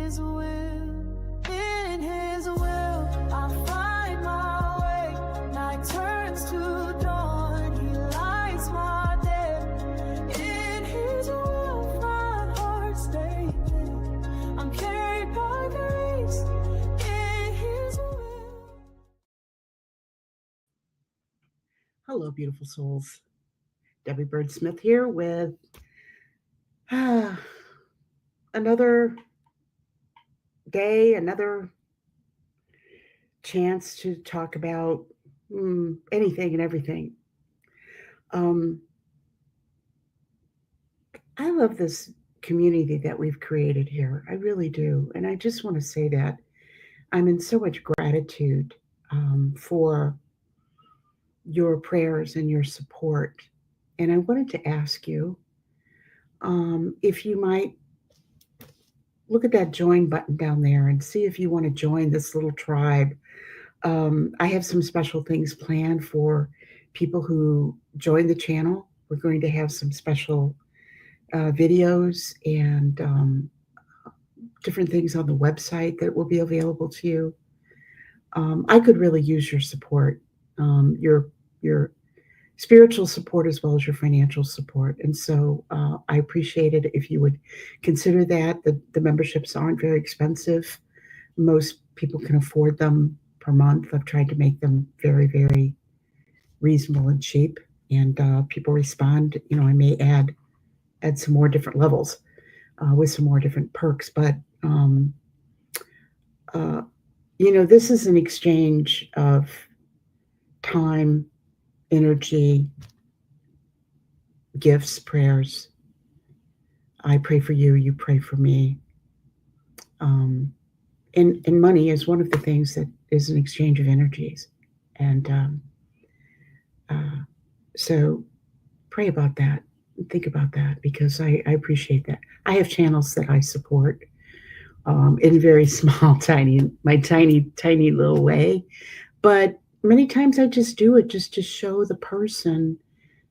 His will, I find my way. Night turns to dawn, He lights my day. In His will, my heart stays. I'm carried by grace. In His will. Hello, beautiful souls. Debbie Bird Smith here with another day, another chance to talk about anything and everything. I love this community that we've created here. I really do. And I just want to say that I'm in so much gratitude for your prayers and your support. And I wanted to ask you if you might look at that join button down there and see if you want to join this little tribe. I have some special things planned for people who join the channel. We're going to have some special videos and different things on the website that will be available to you. I could really use your support, your spiritual support as well as your financial support. And so I appreciate it if you would consider that. The memberships aren't very expensive. Most people can afford them per month. I've tried to make them very, very reasonable and cheap. And people respond. You know, I may add some more different levels with some more different perks. But, you know, this is an exchange of time, energy, gifts, prayers. I pray for you, you pray for me. And money is one of the things that is an exchange of energies. And so pray about that. Think about that, because I appreciate that. I have channels that I support in very small, tiny little way. But many times I just do it just to show the person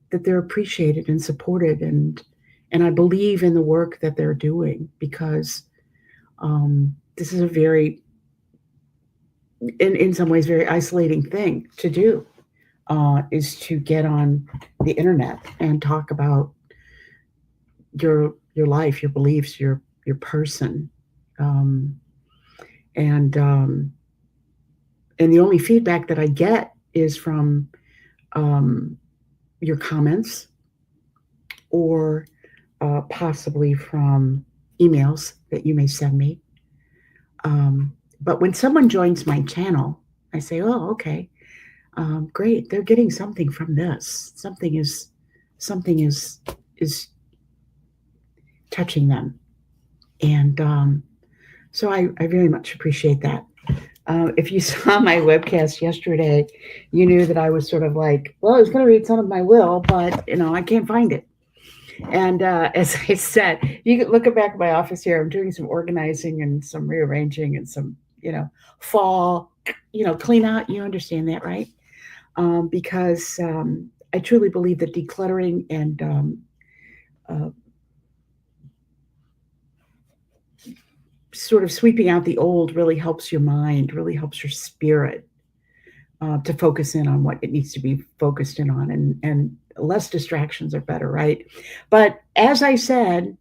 that they're appreciated and supported, and I believe in the work that they're doing, because this is a very, in some ways, very isolating thing to do, is to get on the internet and talk about your life, your beliefs, your person, and the only feedback that I get is from your comments, or possibly from emails that you may send me. But when someone joins my channel, I say, oh, okay, great. They're getting something from this. Something is touching them. And so I very much appreciate that. If you saw my webcast yesterday, you knew that I was sort of like, well, I was going to read some of my will, but, you know, I can't find it. And as I said, you can look back at my office here. I'm doing some organizing and some rearranging and some, you know, fall, you know, clean out. You understand that, right? Because I truly believe that decluttering and sort of sweeping out the old really helps your mind, really helps your spirit to focus in on what it needs to be focused in on, and less distractions are better, right? But as I said,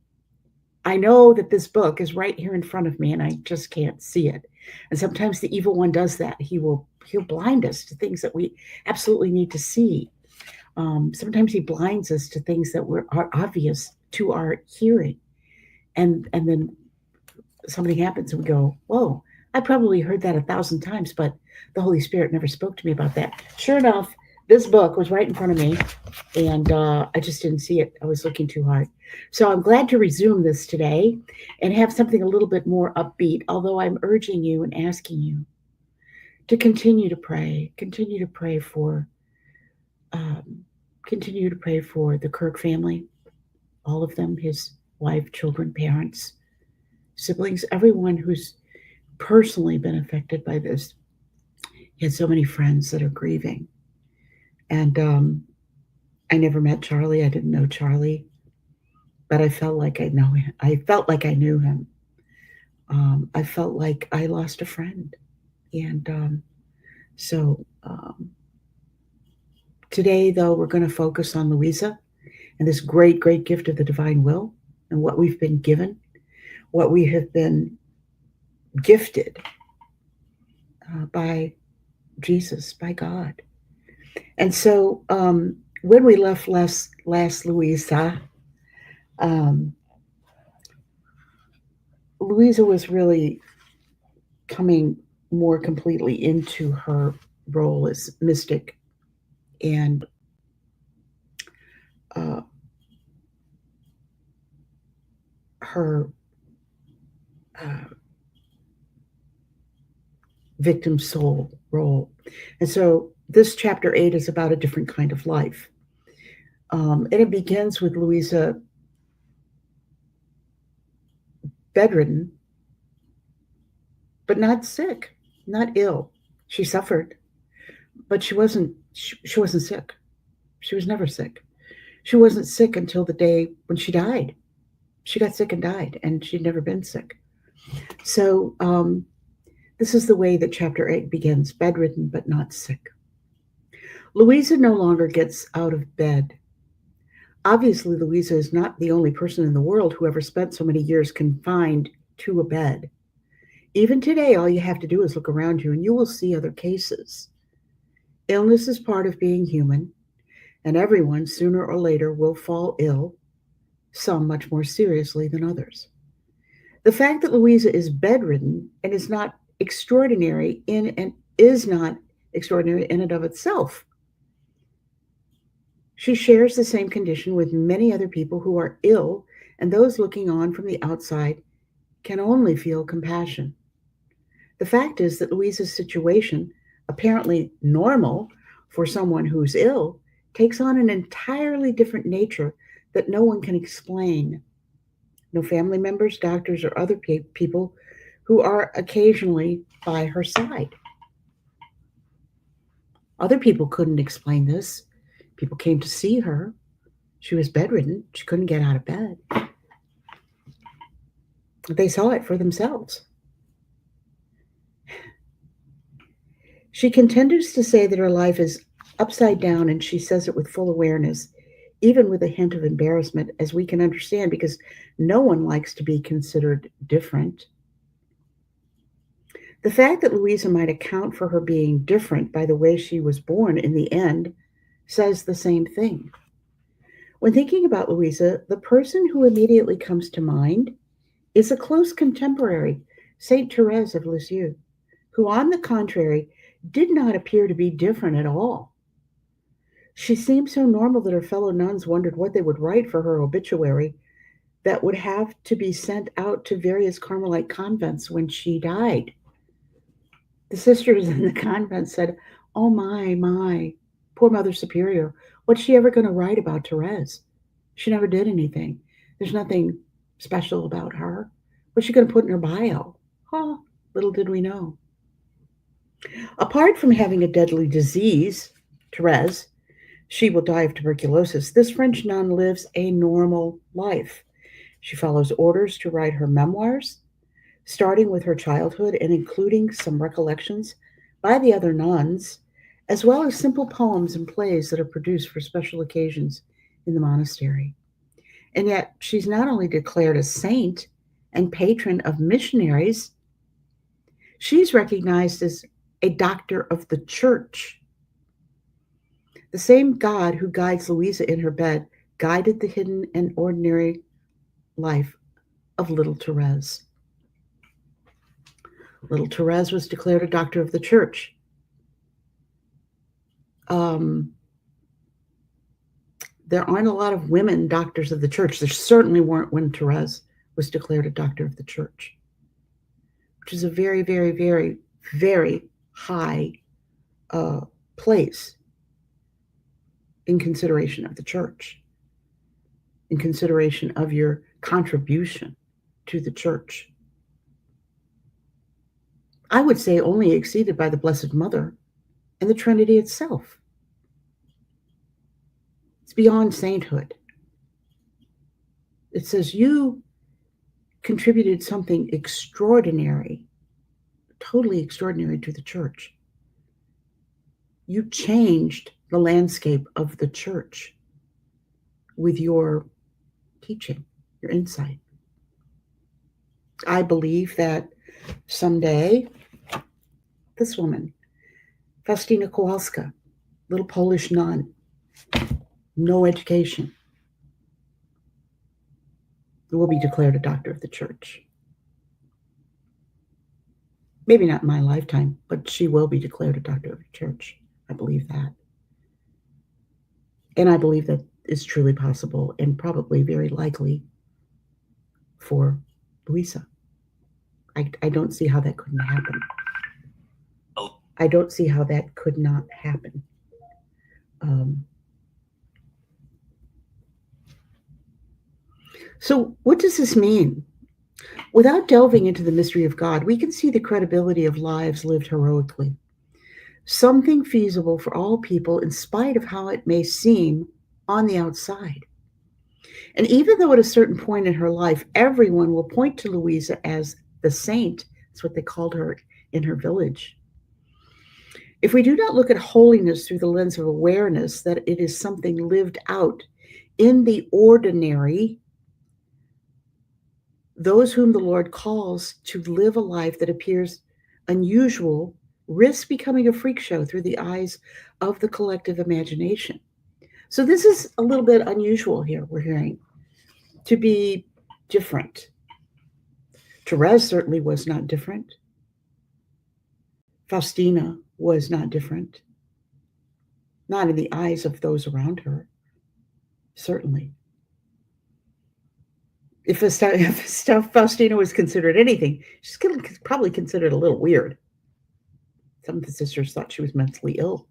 I know that this book is right here in front of me and I just can't see it. And sometimes the evil one does that. He'll blind us to things that we absolutely need to see. Sometimes he blinds us to things that are obvious to our hearing. And then something happens and we go, whoa, I probably heard that 1,000 times, but the Holy Spirit never spoke to me about that. Sure enough, this book was right in front of me, and I just didn't see it. I was looking too hard. So I'm glad to resume this today and have something a little bit more upbeat, although I'm urging you and asking you to continue to pray for the Kirk family, all of them, his wife, children, parents, siblings, everyone who's personally been affected by this. He had so many friends that are grieving. And I never met Charlie. I didn't know Charlie, but I felt like I knew him. I felt like I lost a friend. And so today, though, we're going to focus on Louisa and this great, great gift of the divine will and what we've been given, what we have been gifted by Jesus, by God. And so when we left last Louisa, um, Louisa was really coming more completely into her role as mystic and her victim soul role. And so this chapter 8 is about a different kind of life. And it begins with Louisa bedridden, but not sick, not ill. She suffered, but she wasn't sick. She was never sick. She wasn't sick until the day when she died. She got sick and died, and she'd never been sick. So this is the way that chapter 8 begins, bedridden but not sick. Louisa no longer gets out of bed. Obviously, Louisa is not the only person in the world who ever spent so many years confined to a bed. Even today, all you have to do is look around you and you will see other cases. Illness is part of being human, and everyone sooner or later will fall ill, some much more seriously than others. The fact that Louisa is bedridden and is not extraordinary in and of itself. She shares the same condition with many other people who are ill, and those looking on from the outside can only feel compassion. The fact is that Louisa's situation, apparently normal for someone who's ill, takes on an entirely different nature that no one can explain. No family members, doctors, or other people who are occasionally by her side. Other people couldn't explain this. People came to see her. She was bedridden. She couldn't get out of bed. They saw it for themselves. She continues to say that her life is upside down, and she says it with full awareness, even with a hint of embarrassment, as we can understand, because no one likes to be considered different. The fact that Louisa might account for her being different by the way she was born in the end says the same thing. When thinking about Louisa, the person who immediately comes to mind is a close contemporary, Saint Therese of Lisieux, who, on the contrary, did not appear to be different at all. She seemed so normal that her fellow nuns wondered what they would write for her obituary that would have to be sent out to various Carmelite convents when she died. The sisters in the convent said, "Oh my, poor Mother Superior, what's she ever going to write about Therese? She never did anything. There's nothing special about her. What's she going to put in her bio?" Oh, little did we know. Apart from having a deadly disease, Therese, she will die of tuberculosis, this French nun lives a normal life. She follows orders to write her memoirs, starting with her childhood and including some recollections by the other nuns, as well as simple poems and plays that are produced for special occasions in the monastery. And yet, she's not only declared a saint and patron of missionaries, she's recognized as a doctor of the church. The same God who guides Louisa in her bed guided the hidden and ordinary life of little Therese. Little Therese was declared a doctor of the church. There aren't a lot of women doctors of the church. There certainly weren't when Therese was declared a doctor of the church, which is a very, very, very, very high place in consideration of the church, in consideration of your contribution to the church. I would say only exceeded by the Blessed Mother and the Trinity itself. It's beyond sainthood. It says you contributed something extraordinary, totally extraordinary to the church. You changed the landscape of the church with your teaching, your insight. I believe that someday this woman, Faustina Kowalska, little Polish nun, no education, will be declared a doctor of the church. Maybe not in my lifetime, but she will be declared a doctor of the church. I believe that. And I believe that is truly possible and probably very likely for Louisa. I don't see how that couldn't happen. I don't see how that could not happen. So what does this mean? Without delving into the mystery of God, we can see the credibility of lives lived heroically. Something feasible for all people in spite of how it may seem on the outside. And even though at a certain point in her life, everyone will point to Louisa as the saint, that's what they called her in her village. If we do not look at holiness through the lens of awareness that it is something lived out in the ordinary, those whom the Lord calls to live a life that appears unusual risk becoming a freak show through the eyes of the collective imagination. So this is a little bit unusual here, we're hearing, to be different. Therese certainly was not different. Faustina was not different. Not in the eyes of those around her, certainly. If Faustina was considered anything, she's probably considered a little weird. Some of the sisters thought she was mentally ill.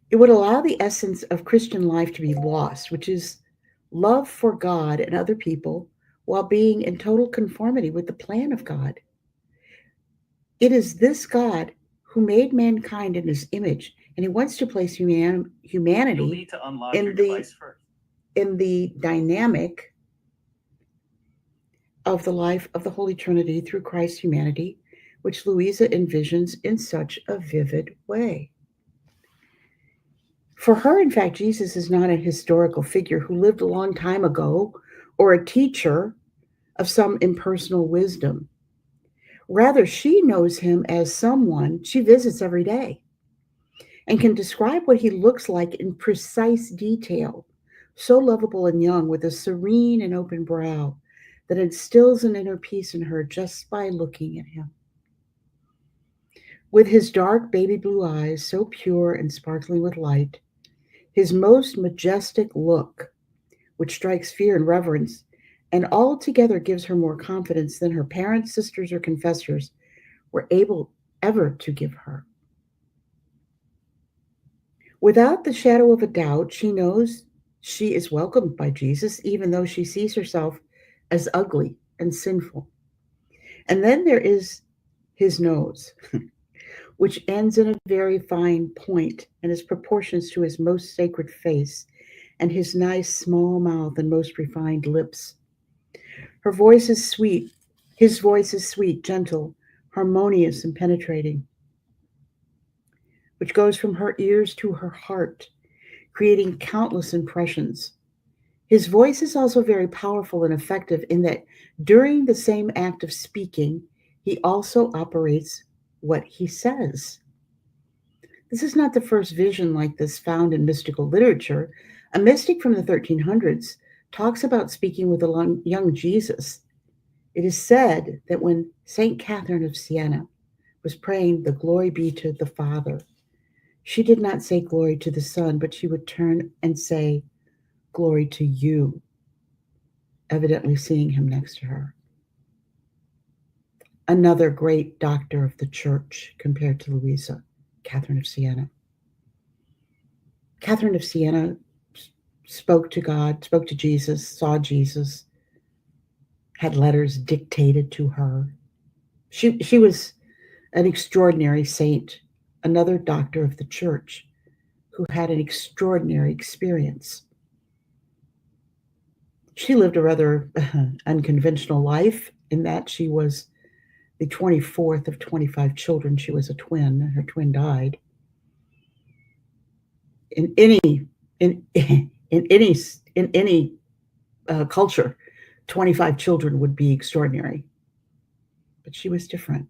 It would allow the essence of Christian life to be lost, which is love for God and other people while being in total conformity with the plan of God. It is this God who made mankind in his image, and he wants to place humanity in the dynamic of the life of the Holy Trinity through Christ's humanity, which Louisa envisions in such a vivid way. For her, in fact, Jesus is not a historical figure who lived a long time ago or a teacher of some impersonal wisdom. Rather, she knows him as someone she visits every day and can describe what he looks like in precise detail, so lovable and young, with a serene and open brow that instills an inner peace in her just by looking at him. With his dark baby blue eyes, so pure and sparkling with light, his most majestic look, which strikes fear and reverence, and altogether gives her more confidence than her parents, sisters, or confessors were able ever to give her. Without the shadow of a doubt, she knows she is welcomed by Jesus, even though she sees herself as ugly and sinful. And then there is his nose, which ends in a very fine point and is proportions to his most sacred face, and his nice small mouth and most refined lips. Her voice is sweet. His voice is sweet, gentle, harmonious, and penetrating, which goes from her ears to her heart, creating countless impressions. His voice is also very powerful and effective in that during the same act of speaking, he also operates what he says. This is not the first vision like this found in mystical literature. A mystic from the 1300s talks about speaking with a young Jesus. It is said that when St. Catherine of Siena was praying, "The glory be to the Father," she did not say glory to the Son, but she would turn and say, "Glory to you," evidently seeing him next to her. Another great doctor of the church compared to Louisa, Catherine of Siena. Catherine of Siena spoke to God, spoke to Jesus, saw Jesus, had letters dictated to her. She was an extraordinary saint, another doctor of the church, who had an extraordinary experience. She lived a rather unconventional life in that she was the 24th of 25 children. She was a twin. Her twin died. In any culture, 25 children would be extraordinary. But she was different.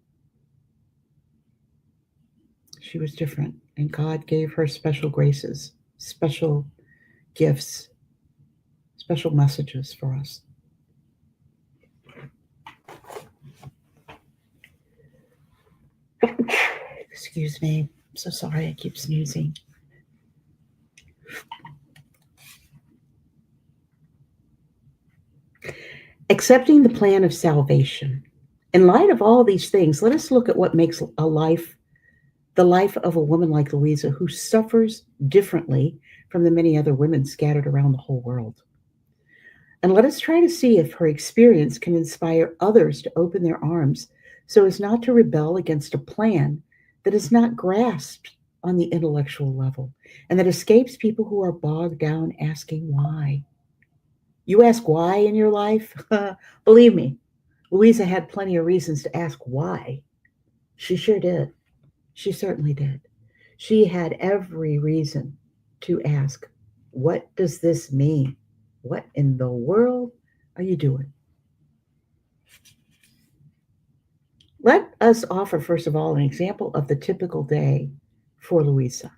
She was different. And God gave her special graces, special gifts, special messages for us. Excuse me. I'm so sorry I keep sneezing. Accepting the plan of salvation. In light of all these things, let us look at what makes the life of a woman like Louisa, who suffers differently from the many other women scattered around the whole world. And let us try to see if her experience can inspire others to open their arms so as not to rebel against a plan that is not grasped on the intellectual level and that escapes people who are bogged down asking why. You ask why in your life? Believe me, Louisa had plenty of reasons to ask why. She sure did. She certainly did. She had every reason to ask, what does this mean? What in the world are you doing? Let us offer, first of all, an example of the typical day for Louisa.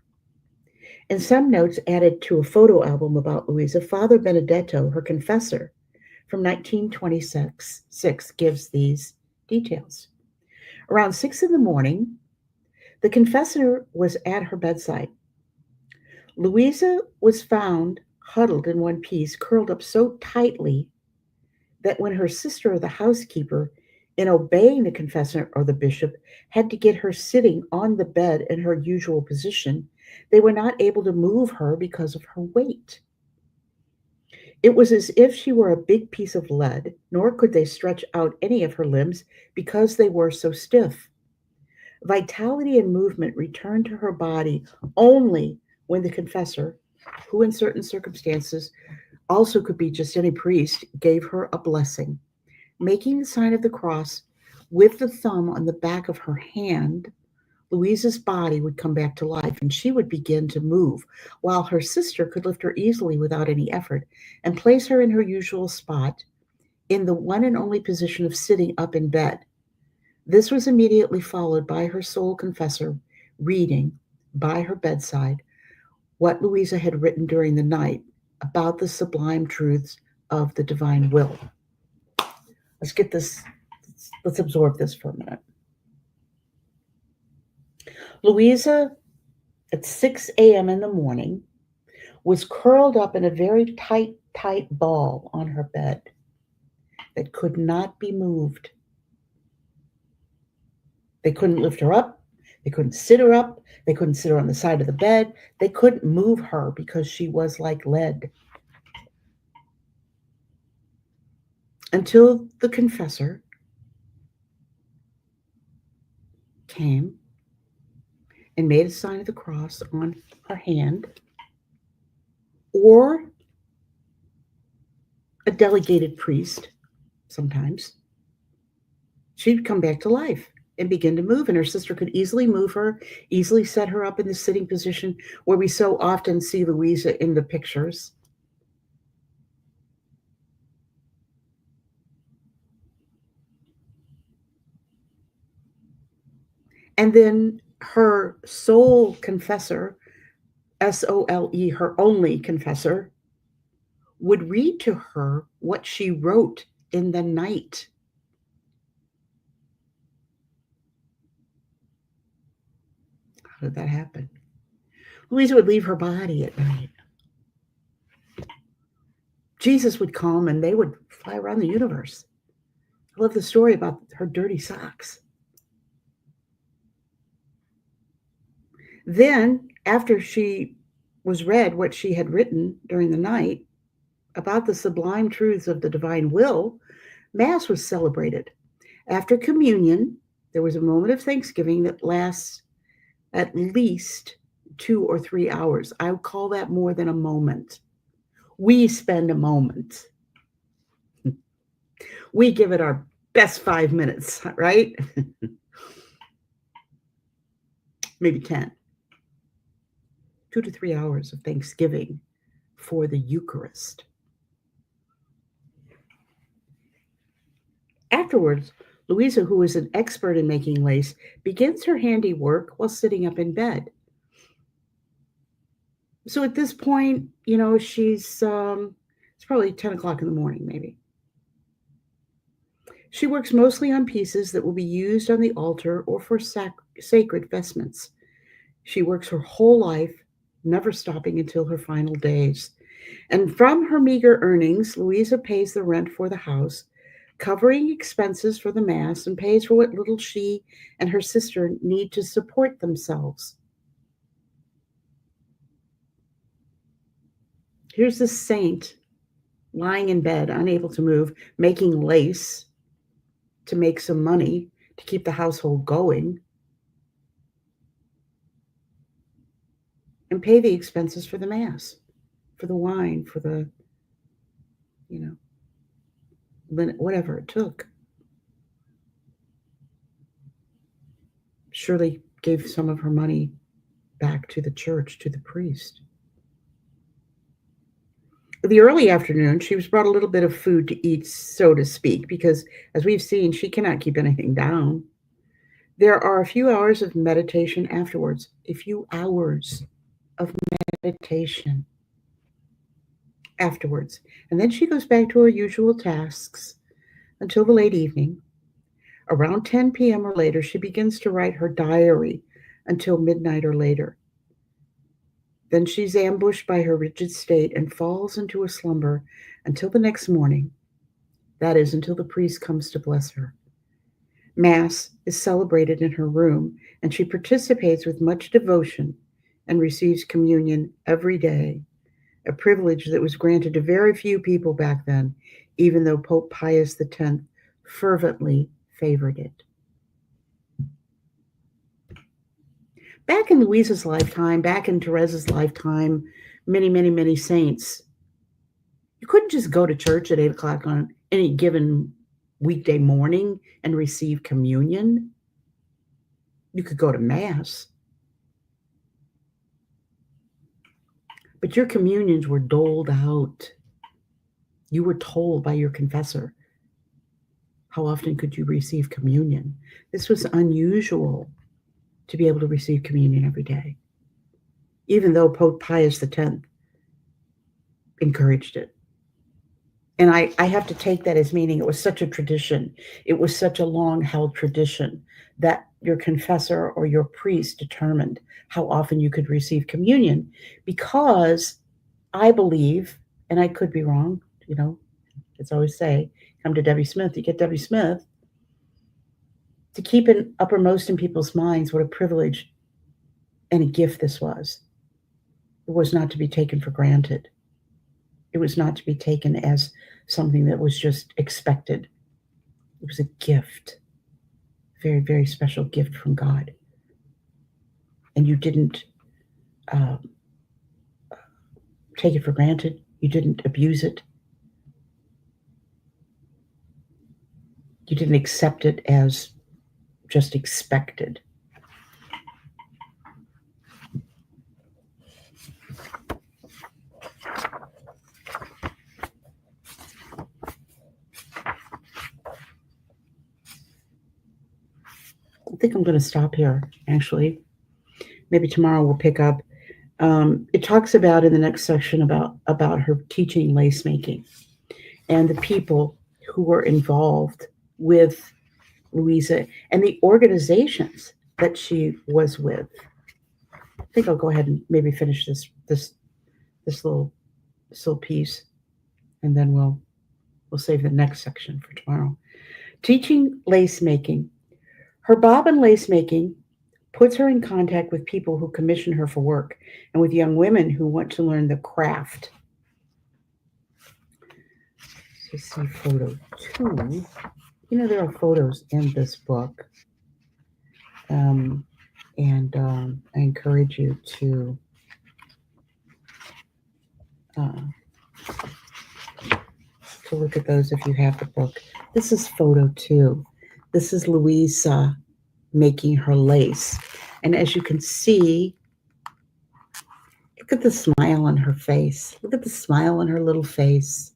In some notes added to a photo album about Louisa, Father Benedetto, her confessor from 1926, gives these details. Around 6 a.m, the confessor was at her bedside. Louisa was found huddled in one piece, curled up so tightly that when her sister or the housekeeper, in obeying the confessor or the bishop, had to get her sitting on the bed in her usual position, they were not able to move her because of her weight. It was as if she were a big piece of lead, nor could they stretch out any of her limbs because they were so stiff. Vitality and movement returned to her body only when the confessor, who in certain circumstances also could be just any priest, gave her a blessing. Making the sign of the cross with the thumb on the back of her hand, Louisa's body would come back to life and she would begin to move, while her sister could lift her easily without any effort and place her in her usual spot in the one and only position of sitting up in bed. This was immediately followed by her sole confessor reading by her bedside what Louisa had written during the night about the sublime truths of the divine will. Let's absorb this for a minute. Louisa, at 6 a.m. in the morning, was curled up in a very tight ball on her bed that could not be moved. They couldn't lift her up. They couldn't sit her up. They couldn't sit her on the side of the bed. They couldn't move her because she was like lead. Until the confessor came and made a sign of the cross on her hand, or a delegated priest, sometimes, she'd come back to life and begin to move, and her sister could easily move her, easily set her up in the sitting position where we so often see Louisa in the pictures. And then her sole confessor, S-O-L-E, her only confessor, would read to her what she wrote in the night. How did that happen? Louisa would leave her body at night. Jesus would come and they would fly around the universe. I love the story about her dirty socks. Then, after she was read what she had written during the night about the sublime truths of the divine will, Mass was celebrated. After communion, there was a moment of thanksgiving that lasts at least 2 or 3 hours. I would call that more than a moment. We spend a moment. We give it our best 5 minutes, right? Maybe 10. 2 to 3 hours of Thanksgiving for the Eucharist. Afterwards, Louisa, who is an expert in making lace, begins her handiwork while sitting up in bed. So at this point, she's it's probably 10 o'clock in the morning, maybe. She works mostly on pieces that will be used on the altar or for sacred vestments. She works her whole life, never stopping until her final days. And from her meager earnings, Louisa pays the rent for the house, covering expenses for the Mass, and pays for what little she and her sister need to support themselves. Here's this saint lying in bed, unable to move, making lace to make some money to keep the household going and pay the expenses for the Mass, for the wine, for the, whatever it took. Shirley gave some of her money back to the church, to the priest. The early afternoon, she was brought a little bit of food to eat, so to speak, because as we've seen, she cannot keep anything down. There are a few hours of meditation afterwards, a few hours of meditation afterwards. And then she goes back to her usual tasks until the late evening. Around 10 p.m. or later, she begins to write her diary until midnight or later. Then she's ambushed by her rigid state and falls into a slumber until the next morning. That is, until the priest comes to bless her. Mass is celebrated in her room, and she participates with much devotion and receives communion every day, a privilege that was granted to very few people back then, even though Pope Pius X fervently favored it. Back in Louisa's lifetime, back in Therese's lifetime, many, many, many saints, you couldn't just go to church at 8 o'clock on any given weekday morning and receive communion. You could go to Mass. But your communions were doled out. You were told by your confessor how often could you receive communion. This was unusual to be able to receive communion every day, even though Pope Pius X encouraged it. And I have to take that as meaning it was such a tradition. It was such a long-held tradition that your confessor or your priest determined how often you could receive communion, because I believe, and I could be wrong, as I always say, come to Debbie Smith, you get Debbie Smith, to keep it uppermost in people's minds what a privilege and a gift this was. It was not to be taken for granted. It was not to be taken as something that was just expected. It was a gift, very, very special gift from God. And you didn't take it for granted. You didn't abuse it. You didn't accept it as just expected. I think I'm going to stop here, actually. Maybe tomorrow we'll pick up. It talks about in the next section about her teaching lace making and the people who were involved with Louisa and the organizations that she was with. I think I'll go ahead and maybe finish this little piece, and then we'll save the next section for tomorrow. Teaching lace making. Her bobbin lace making puts her in contact with people who commission her for work and with young women who want to learn the craft. So see photo 2. There are photos in this book. And I encourage you uh, to look at those if you have the book. This is photo 2. This is Louisa making her lace. And as you can see, look at the smile on her face. Look at the smile on her little face.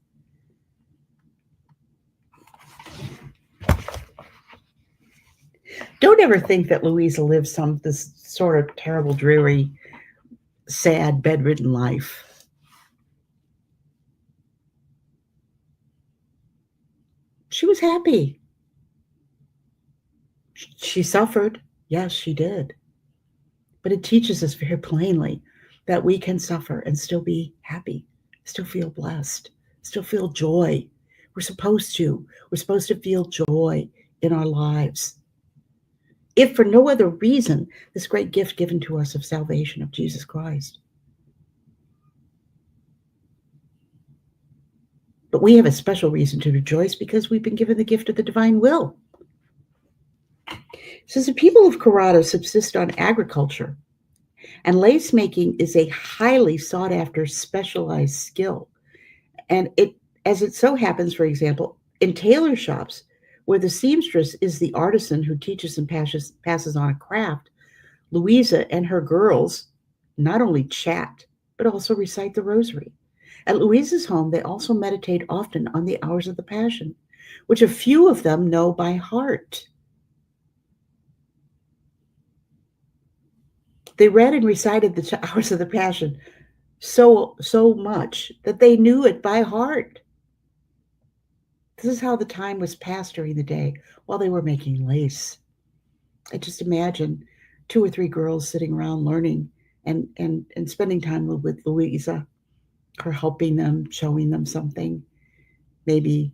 Don't ever think that Louisa lives this sort of terrible, dreary, sad, bedridden life. She was happy. She suffered. Yes, she did. But it teaches us very plainly that we can suffer and still be happy, still feel blessed, still feel joy. We're supposed to. We're supposed to feel joy in our lives. If for no other reason, this great gift given to us of salvation of Jesus Christ. But we have a special reason to rejoice because we've been given the gift of the divine will. It says the people of Carrara subsist on agriculture, and lace making is a highly sought after specialized skill. And as it so happens, for example, in tailor shops, where the seamstress is the artisan who teaches and passes on a craft, Louisa and her girls not only chat, but also recite the rosary. At Louisa's home, they also meditate often on the hours of the Passion, which a few of them know by heart. They read and recited the hours of the Passion so much that they knew it by heart. This is how the time was passed during the day while they were making lace. I just imagine 2 or 3 girls sitting around learning and spending time with Louisa, her helping them, showing them something, maybe,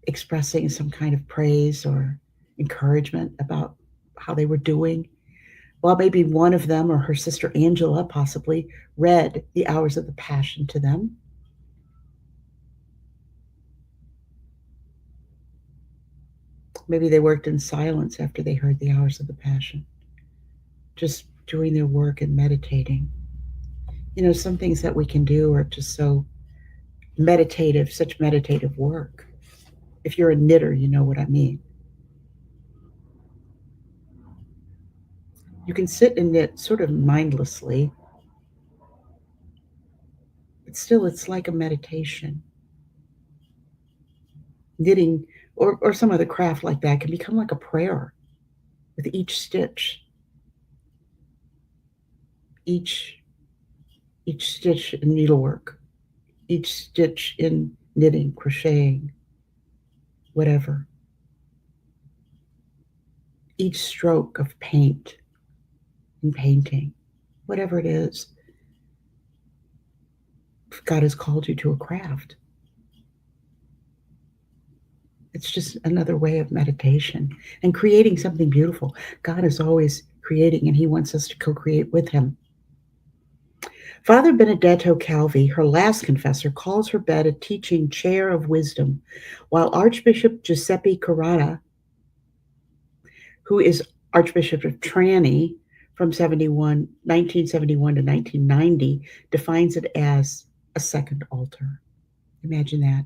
expressing some kind of praise or encouragement about how they were doing. Well, maybe one of them or her sister Angela possibly read the hours of the Passion to them. Maybe they worked in silence after they heard the hours of the Passion, just doing their work and meditating. Some things that we can do are just so meditative, such meditative work. If you're a knitter, you know what I mean. You can sit and knit sort of mindlessly, but still it's like a meditation. Knitting or some other craft like that can become like a prayer with each stitch. Each stitch in needlework, each stitch in knitting, crocheting, whatever. Each stroke of paint in painting, whatever it is. God has called you to a craft. It's just another way of meditation and creating something beautiful. God is always creating, and he wants us to co-create with him. Father Benedetto Calvi, her last confessor, calls her bed a teaching chair of wisdom, while Archbishop Giuseppe Carrara, who is Archbishop of Trani from 1971 to 1990, defines it as a second altar. Imagine that.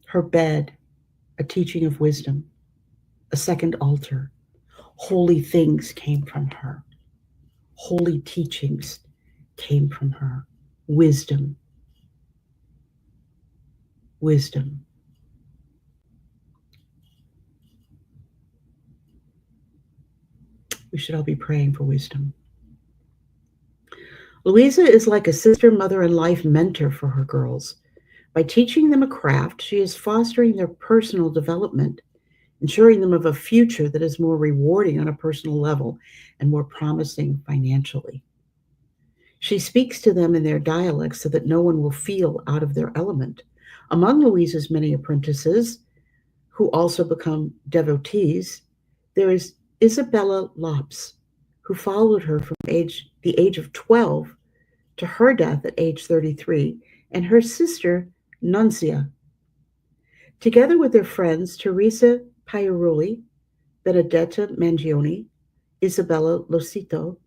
Her bed, a teaching of wisdom, a second altar. Holy things came from her. Holy teachings came from her. Wisdom. Wisdom. We should all be praying for wisdom. Louisa is like a sister, mother, and life mentor for her girls. By teaching them a craft, she is fostering their personal development, ensuring them of a future that is more rewarding on a personal level and more promising financially. She speaks to them in their dialects so that no one will feel out of their element. Among Louisa's many apprentices, who also become devotees, there is Isabella Lops, who followed her from the age of 12 to her death at age 33, and her sister, Nuncia. Together with their friends Teresa Pairoli, Benedetta Mangione, Isabella Losito,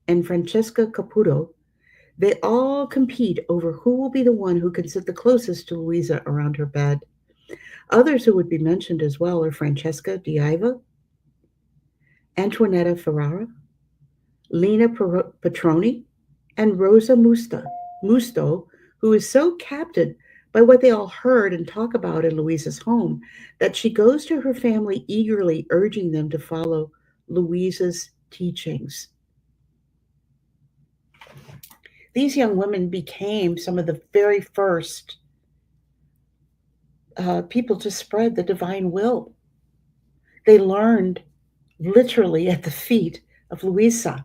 and Francesca Caputo, they all compete over who will be the one who can sit the closest to Louisa around her bed. Others who would be mentioned as well are Francesca Diva, Antoinetta Ferrara, Lena Petroni, and Rosa Musto, who is so captured by what they all heard and talk about in Louisa's home that she goes to her family eagerly urging them to follow Louisa's teachings. These young women became some of the very first people to spread the divine will. They learned literally at the feet of Louisa,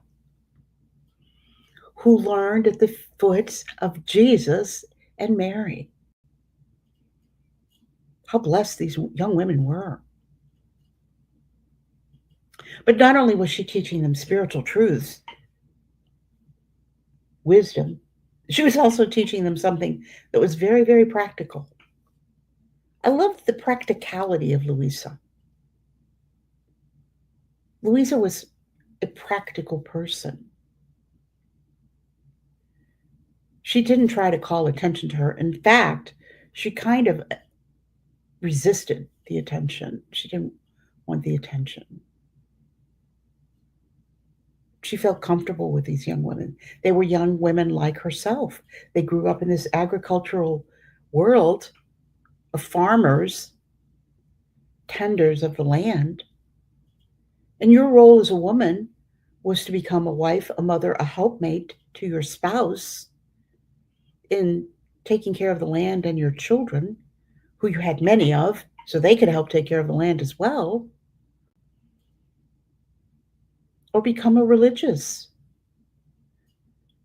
who learned at the foot of Jesus and Mary. How blessed these young women were. But not only was she teaching them spiritual truths, wisdom, she was also teaching them something that was very, very practical. I loved the practicality of Louisa. Louisa was a practical person. She didn't try to call attention to her. In fact, she kind of resisted the attention. She didn't want the attention. She felt comfortable with these young women. They were young women like herself. They grew up in this agricultural world of farmers, tenders of the land. And your role as a woman was to become a wife, a mother, a helpmate to your spouse in taking care of the land and your children, who you had many of, so they could help take care of the land as well. Or become a religious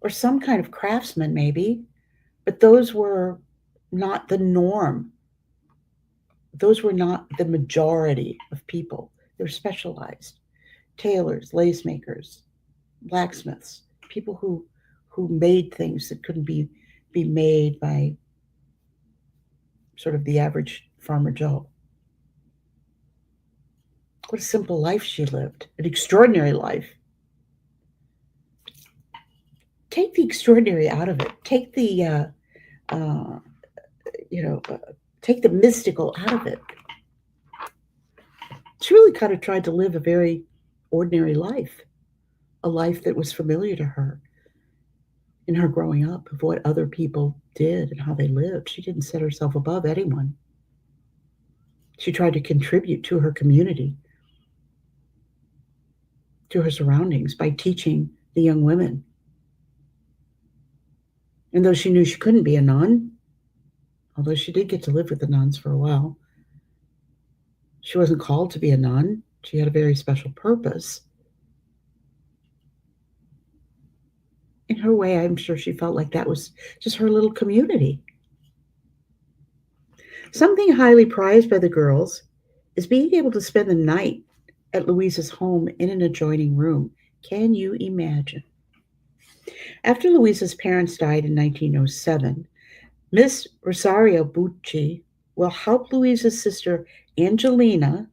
or some kind of craftsman, maybe. But those were not the norm. Those were not the majority of people. They were specialized. Tailors, lace makers, blacksmiths, people who made things that couldn't be made by sort of the average farmer Joe. What a simple life she lived, an extraordinary life. Take the extraordinary out of it. Take the, take the mystical out of it. She really kind of tried to live a very ordinary life, a life that was familiar to her in her growing up, of what other people did and how they lived. She didn't set herself above anyone. She tried to contribute to her community, to her surroundings, by teaching the young women. And though she knew she couldn't be a nun, although she did get to live with the nuns for a while, she wasn't called to be a nun. She had a very special purpose. In her way, I'm sure she felt like that was just her little community. Something highly prized by the girls is being able to spend the night at Louisa's home in an adjoining room. Can you imagine? After Louisa's parents died in 1907, Miss Rosario Bucci will help Louisa's sister Angelina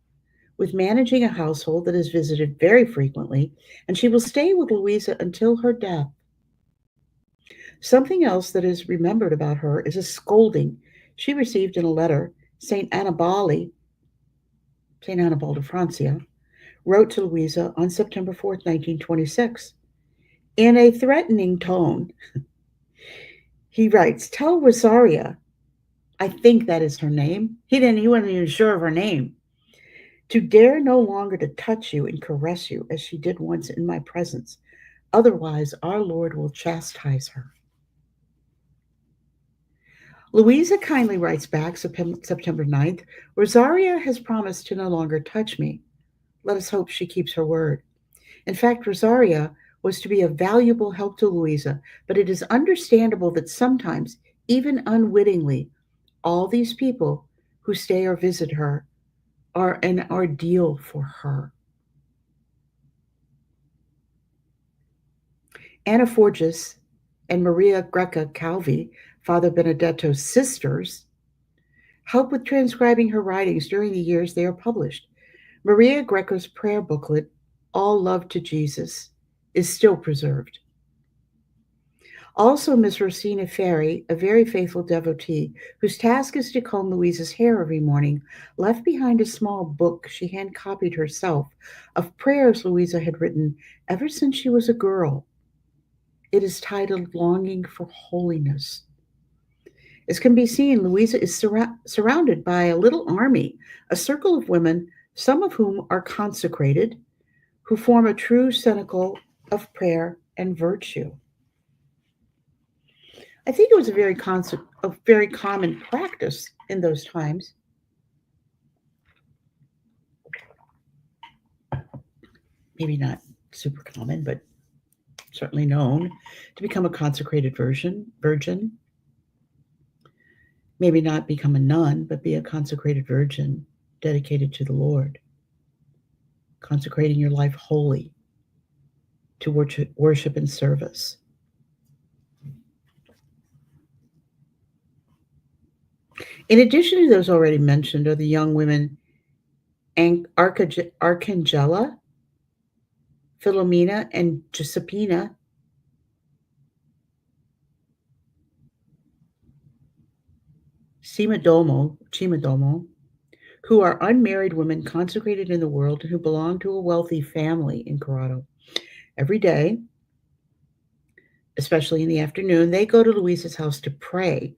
with managing a household that is visited very frequently, and she will stay with Louisa until her death. Something else that is remembered about her is a scolding she received in a letter St. Annibale de Francia wrote to Louisa on September 4th, 1926. In a threatening tone, he writes, "Tell Rosaria," I think that is her name. He wasn't even sure of her name, "to dare no longer to touch you and caress you as she did once in my presence. Otherwise, our Lord will chastise her." Louisa kindly writes back September 9th, "Rosaria has promised to no longer touch me. Let us hope she keeps her word." In fact, Rosaria was to be a valuable help to Louisa, but it is understandable that sometimes, even unwittingly, all these people who stay or visit her are an ordeal for her. Anna Forgis and Maria Greca Calvi, Father Benedetto's sisters, help with transcribing her writings during the years they are published. Maria Greco's prayer booklet, All Love to Jesus, is still preserved. Also, Miss Rosina Ferry, a very faithful devotee, whose task is to comb Louisa's hair every morning, left behind a small book she hand copied herself of prayers Louisa had written ever since she was a girl. It is titled Longing for Holiness. As can be seen, Louisa is surrounded by a little army, a circle of women, some of whom are consecrated, who form a true cenacle of prayer and virtue. I think it was a very common practice in those times. Maybe not super common, but certainly known to become a consecrated virgin. Maybe not become a nun, but be a consecrated virgin dedicated to the Lord, consecrating your life wholly to worship and service. In addition to those already mentioned are the young women Arcangela, Philomena, and Giuseppina. Cimadomo, who are unmarried women consecrated in the world and who belong to a wealthy family in Corrado. Every day, especially in the afternoon, they go to Louisa's house to pray,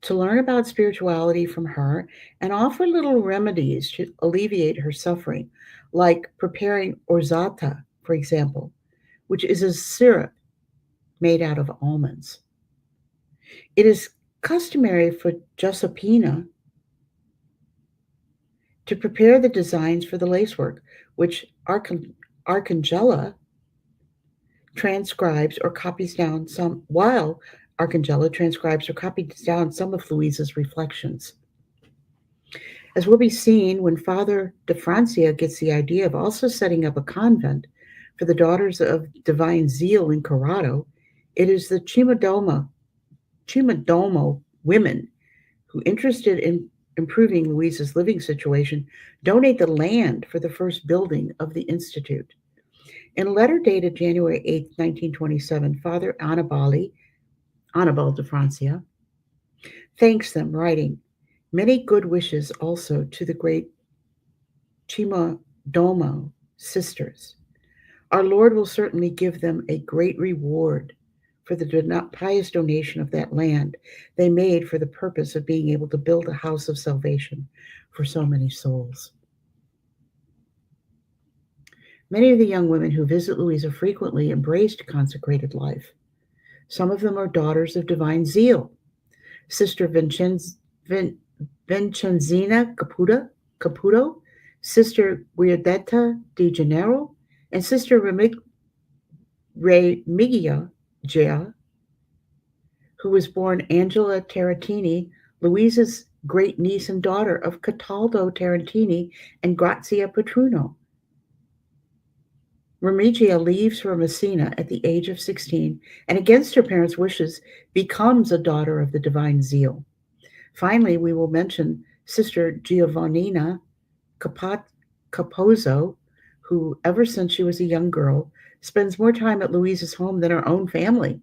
to learn about spirituality from her, and offer little remedies to alleviate her suffering, like preparing orzata, for example, which is a syrup made out of almonds. It is customary for Giuseppina to prepare the designs for the lacework, which Arcangela transcribes or copies down some, while Arcangela transcribes or copies down some of Louisa's reflections. As will be seen, when Father de Francia gets the idea of also setting up a convent for the Daughters of Divine Zeal in Corrado, it is the Cimadomo women who, interested in improving Louisa's living situation, donate the land for the first building of the institute. In a letter dated January 8, 1927, Father Annibale de Francia thanks them, writing, "Many good wishes also to the great Cimadomo sisters. Our Lord will certainly give them a great reward for the pious donation of that land they made for the purpose of being able to build a house of salvation for so many souls." Many of the young women who visit Louisa frequently embraced consecrated life. Some of them are Daughters of Divine Zeal. Sister Vincenzina Caputo, Sister Guiadetta di Gennaro, and Sister Remigia Gea, who was born Angela Tarantini, Louisa's great niece and daughter of Cataldo Tarantini and Grazia Petruno. Remigia leaves for Messina at the age of 16 and, against her parents' wishes, becomes a daughter of the Divine Zeal. Finally, we will mention Sister Giovannina Capozzo, who, ever since she was a young girl, spends more time at Louisa's home than her own family.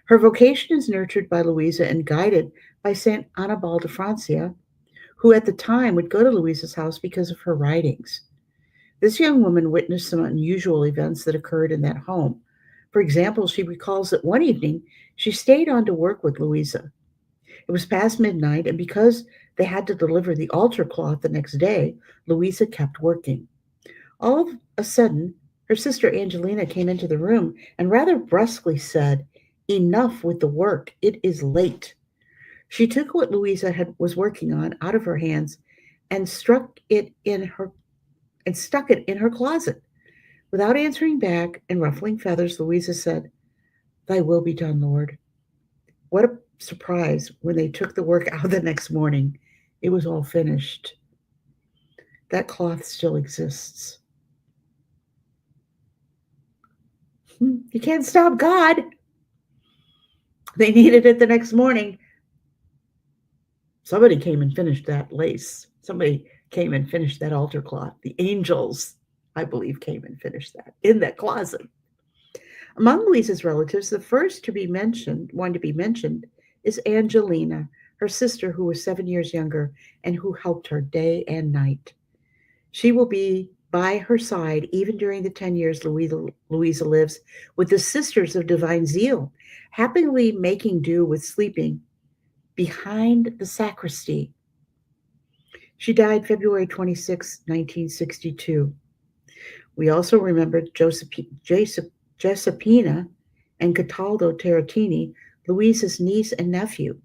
Her vocation is nurtured by Louisa and guided by Saint Annibale de Francia, who at the time would go to Louisa's house because of her writings. This young woman witnessed some unusual events that occurred in that home. For example, she recalls that one evening she stayed on to work with Louisa. It was past midnight, and because they had to deliver the altar cloth the next day, Louisa kept working. All of a sudden, her sister Angelina came into the room and rather brusquely said, "Enough with the work. It is late." She took what Louisa was working on out of her hands and stuck it in her closet. Without answering back and ruffling feathers, Louisa said, "Thy will be done, Lord." What a surprise when they took the work out the next morning. It was all finished. That cloth still exists. You can't stop God. They needed it the next morning. Somebody came and finished that lace. Somebody came and finished that altar cloth. The angels, I believe, came and finished that in that closet. Among Louisa's relatives, the first to be mentioned, is Angelina, her sister, who was 7 years younger and who helped her day and night. She will be by her side even during the 10 years Louisa lives with the Sisters of Divine Zeal, happily making do with sleeping behind the sacristy. She died February 26, 1962. We also remember Giuseppina and Cataldo Tarantini, Louisa's niece and nephew,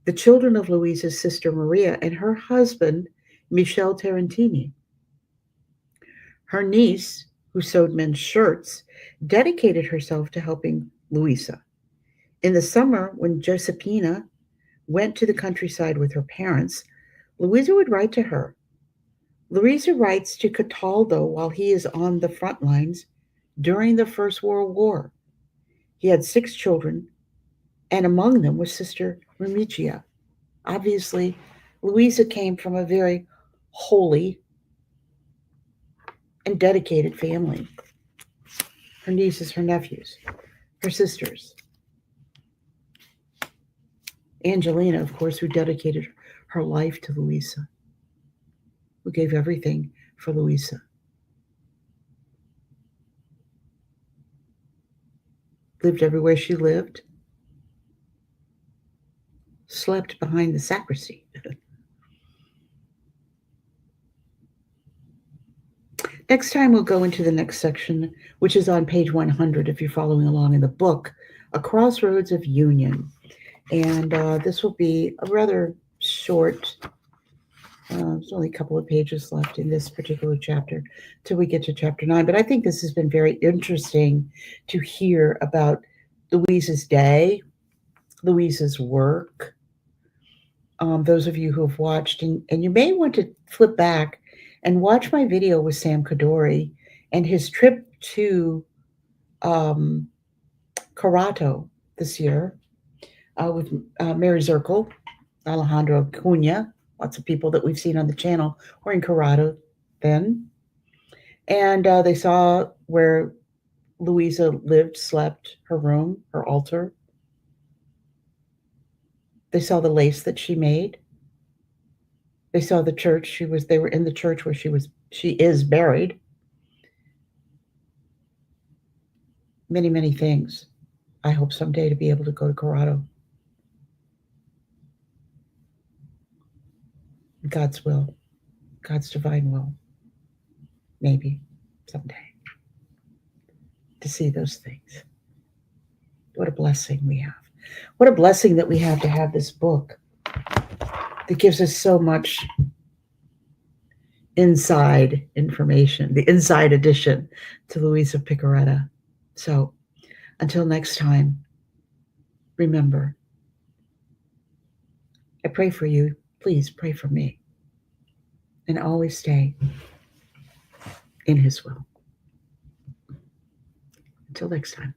the children of Louisa's sister Maria and her husband, Michel Tarantini. Her niece, who sewed men's shirts, dedicated herself to helping Louisa. In the summer, when Giuseppina went to the countryside with her parents, Louisa would write to her. Louisa writes to Cataldo while he is on the front lines during the First World War. He had 6 children, and among them was Sister Remigia. Obviously, Louisa came from a very holy and dedicated family. Her nieces, her nephews, her sisters. Angelina, of course, who dedicated her life to Louisa, who gave everything for Louisa. Lived everywhere she lived. Slept behind the sacristy. Next time we'll go into the next section, which is on page 100 if you're following along in the book, A Crossroads of Union. And this will be a rather short, there's only a couple of pages left in this particular chapter till we get to chapter 9. But I think this has been very interesting to hear about Louisa's day, Louisa's work. Those of you who have watched, and you may want to flip back and watch my video with Sam Kadori and his trip to Carato this year with Mary Zirkle, Alejandro Cunha, lots of people that we've seen on the channel were in Carato then. And they saw where Louisa lived, slept, her room, her altar. They saw the lace that she made. They saw the church. They were in the church where she is buried. Many, many things. I hope someday to be able to go to Carato. God's will, God's divine will, maybe someday, to see those things. What a blessing we have. What a blessing that we have to have this book that gives us so much inside information, the inside edition to Louisa Piccarreta. So until next time, remember, I pray for you. Please pray for me. And always stay in His will. Until next time.